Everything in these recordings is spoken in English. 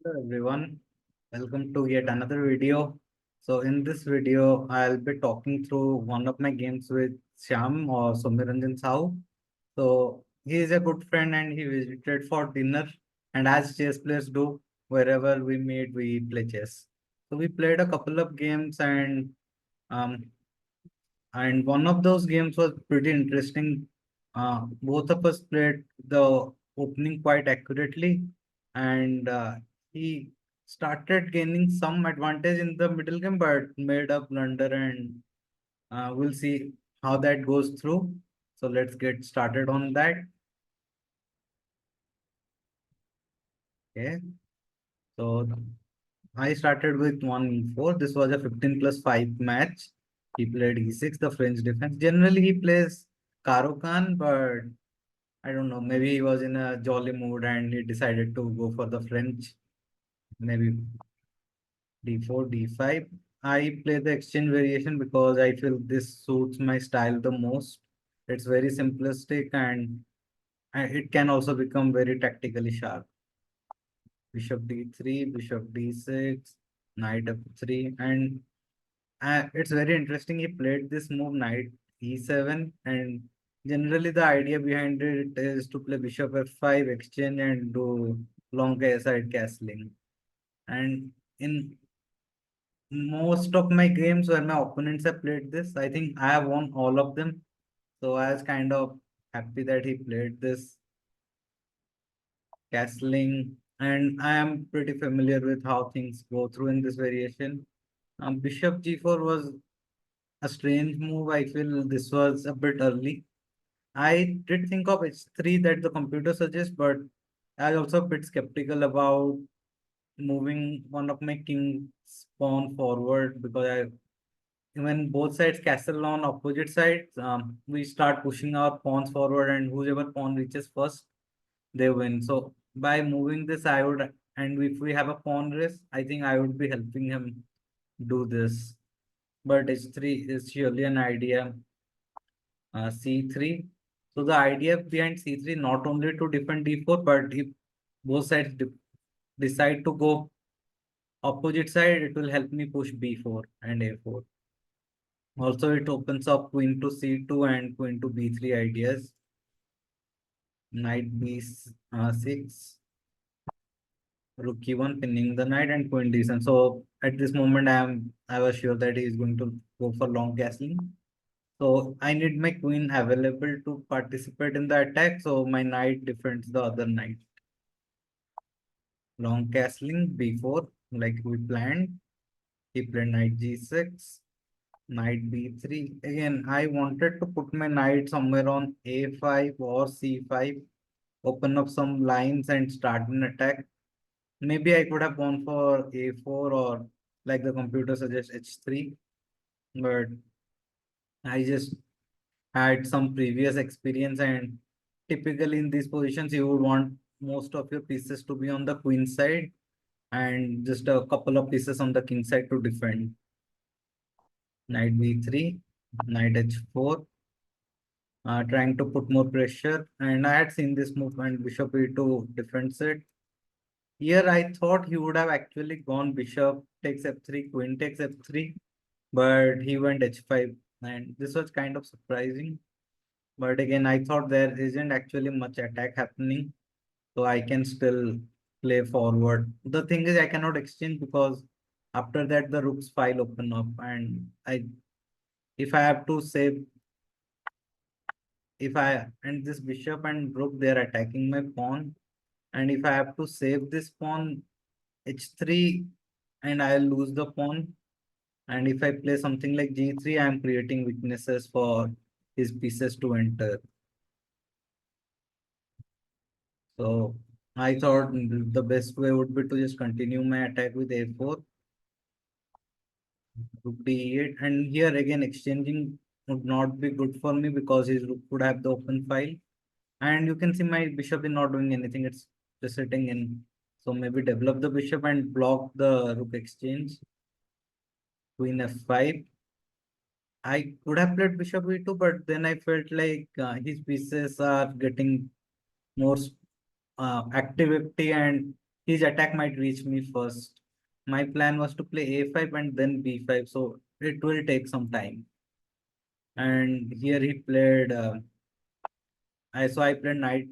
Hello everyone, welcome to yet another video. So in this video, I'll be talking through one of my games with Syam or Somiranjan Sahoo. So he is a good friend and he visited for dinner. And as chess players do, wherever we meet, we play chess. So we played a couple of games um, and one of those games was pretty interesting. Both of us played the opening quite accurately, and he started gaining some advantage in the middle game, but made a blunder, and we'll see how that goes through. So let's get started on that. Okay, so I started with 1 e4. This was a 15 plus 5 match. He played e6, the French defense. Generally, he plays Karo Khan, but I don't know. Maybe he was in a jolly mood and he decided to go for the French. Maybe d4, d5. I play the exchange variation because I feel this suits my style the most. It's very simplistic and it can also become very tactically sharp. Bishop d3, bishop d6, knight f3, and it's very interesting. He played this move knight e7, and generally the idea behind it is to play bishop f5, exchange, and do long side castling. And in most of my games where my opponents have played this, I think I have won all of them. So I was kind of happy that he played this castling, and I am pretty familiar with how things go through in this variation. Bishop g4 was a strange move. I feel this was a bit early. I did think of h3 that the computer suggests, but I was also a bit skeptical about moving one of my king's pawn forward because when both sides castle on opposite sides, we start pushing our pawns forward, and whoever pawn reaches first, they win. So by moving this, and if we have a pawn race, I think I would be helping him do this. But h3 is surely an idea. C3. So the idea behind C3 not only to defend D4, but if both sides decide to go opposite side, it will help me push B4 and A4. Also, it opens up queen to C2 and queen to B3 ideas. Knight B6, rook E1, pinning the knight, and queen D7. So at this moment, I was sure that he is going to go for long castling. So I need my queen available to participate in the attack. So my knight defends the other knight. Long castling b4, like we planned. He played knight g6, knight b3. Again, I wanted to put my knight somewhere on a5 or c5, open up some lines and start an attack. Maybe I could have gone for a4 or like the computer suggests h3, but I just had some previous experience, and typically in these positions you would want most of your pieces to be on the queen side and just a couple of pieces on the king side to defend. Knight b3, knight h4, trying to put more pressure, and I had seen this movement bishop e2 defends it. Here I thought he would have actually gone bishop takes f3, queen takes f3, but he went h5, and this was kind of surprising. But again, I thought there isn't actually much attack happening, so I can still play forward. The thing is, I cannot exchange because after that the rook's file open up, and if I have to save, if I and this bishop and rook, they are attacking my pawn, and if I have to save this pawn h3, and I'll lose the pawn, and if I play something like g3, I am creating weaknesses for his pieces to enter. So I thought the best way would be to just continue my attack with a4, rook d8, and here again exchanging would not be good for me because his rook would have the open file. And you can see my bishop is not doing anything, it's just sitting in. So maybe develop the bishop and block the rook exchange. Queen f5. I could have played bishop e2, but then I felt like his pieces are getting more activity and his attack might reach me first. My plan was to play a5 and then b5, so it will take some time. And here he played, I played knight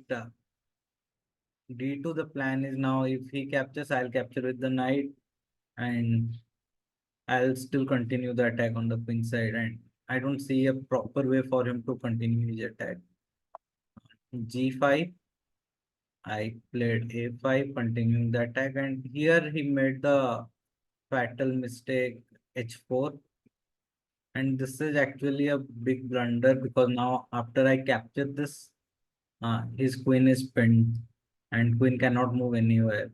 d2. The plan is now if he captures, I'll capture with the knight, and I'll still continue the attack on the queen side. And I don't see a proper way for him to continue his attack. g5. I played a5, continuing the attack, and here he made the fatal mistake h4. And this is actually a big blunder because now after I capture this, his queen is pinned and queen cannot move anywhere.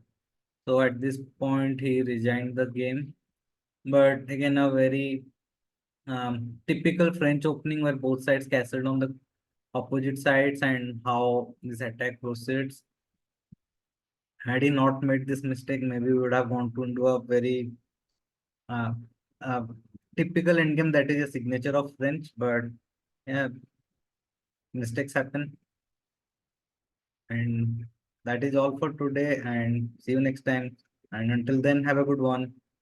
So at this point, he resigned the game. But again, a very typical French opening where both sides castled on the opposite sides and how this attack proceeds. Had he not made this mistake, maybe we would have gone to into a very uh, uh, typical endgame that is a signature of French. But yeah, mistakes happen. And that is all for today. And see you next time. And until then, have a good one.